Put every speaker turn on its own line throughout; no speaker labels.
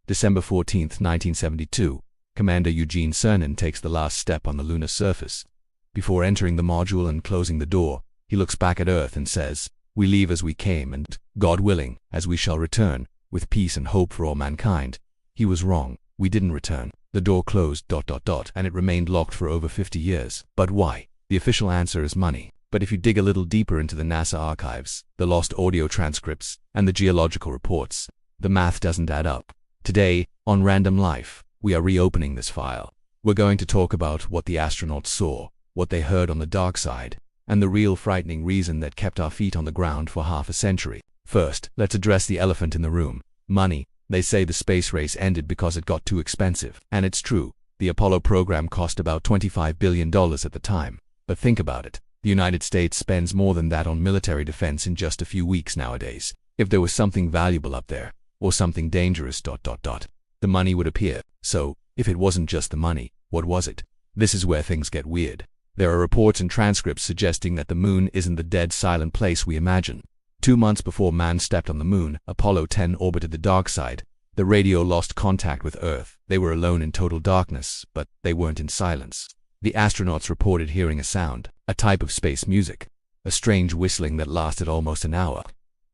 December 14, 1972, Commander Eugene Cernan takes the last step on the lunar surface. Before entering the module and closing the door, he looks back at Earth and says, "We leave as we came and, God willing, as we shall return, with peace and hope for all mankind." He was wrong. We didn't return. The door closed ... and it remained locked for over 50 years. But why? The official answer is money. But if you dig a little deeper into the NASA archives, the lost audio transcripts, and the geological reports, the math doesn't add up. Today, on Random Life, we are reopening this file. We're going to talk about what the astronauts saw, what they heard on the dark side, and the real frightening reason that kept our feet on the ground for half a century. First, let's address the elephant in the room: money. They say the space race ended because it got too expensive. And it's true. The Apollo program cost about $25 billion at the time. But think about it. The United States spends more than that on military defense in just a few weeks nowadays. If there was something valuable up there, or something dangerous ... the money would appear. So, if it wasn't just the money, what was it? This is where things get weird. There are reports and transcripts suggesting that the moon isn't the dead silent place we imagine. 2 months before man stepped on the moon, Apollo 10 orbited the dark side. The radio lost contact with Earth. They were alone in total darkness, but they weren't in silence. The astronauts reported hearing a sound, a type of space music, a strange whistling that lasted almost an hour.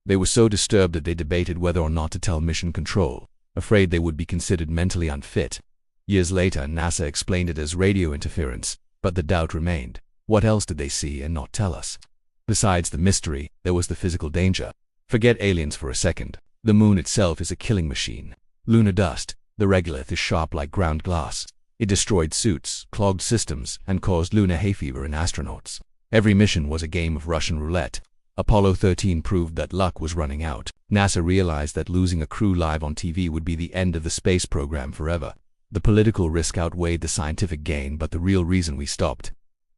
They were so disturbed that they debated whether or not to tell Mission Control, afraid they would be considered mentally unfit. Years later, NASA explained it as radio interference, but the doubt remained. What else did they see and not tell us? Besides the mystery, there was the physical danger. Forget aliens for a second. The moon itself is a killing machine. Lunar dust, the regolith, is sharp like ground glass. It destroyed suits, clogged systems, and caused lunar hay fever in astronauts. Every mission was a game of Russian roulette. Apollo 13 proved that luck was running out. NASA realized that losing a crew live on TV would be the end of the space program forever. The political risk outweighed the scientific gain, but the real reason we stopped.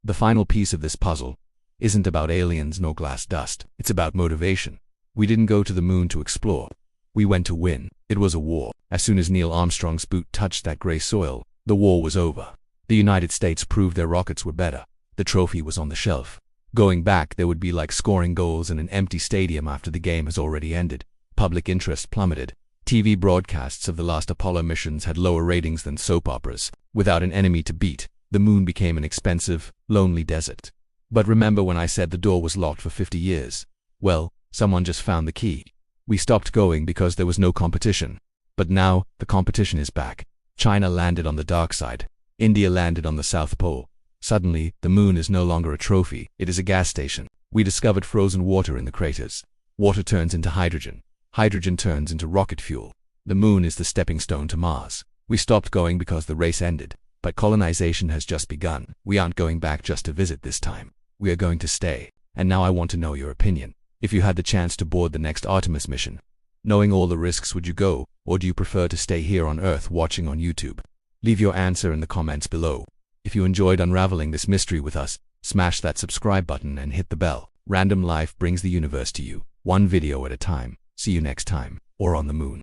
The final piece of this puzzle isn't about aliens nor glass dust. It's about motivation. We didn't go to the moon to explore. We went to win. It was a war. As soon as Neil Armstrong's boot touched that gray soil, the war was over. The United States proved their rockets were better. The trophy was on the shelf. Going back, there would be like scoring goals in an empty stadium after the game has already ended. Public interest plummeted. TV broadcasts of the last Apollo missions had lower ratings than soap operas. Without an enemy to beat, the moon became an expensive, lonely desert. But remember when I said the door was locked for 50 years? Well, someone just found the key. We stopped going because there was no competition. But now, the competition is back. China landed on the dark side. India landed on the South Pole. Suddenly, the moon is no longer a trophy, it is a gas station. We discovered frozen water in the craters. Water turns into hydrogen. Hydrogen turns into rocket fuel. The moon is the stepping stone to Mars. We stopped going because the race ended. But colonization has just begun. We aren't going back just to visit this time. We are going to stay. And now I want to know your opinion. If you had the chance to board the next Artemis mission, knowing all the risks, would you go, or do you prefer to stay here on Earth watching on YouTube? Leave your answer in the comments below. If you enjoyed unraveling this mystery with us, smash that subscribe button and hit the bell. Random Life brings the universe to you, one video at a time. See you next time, or on the moon.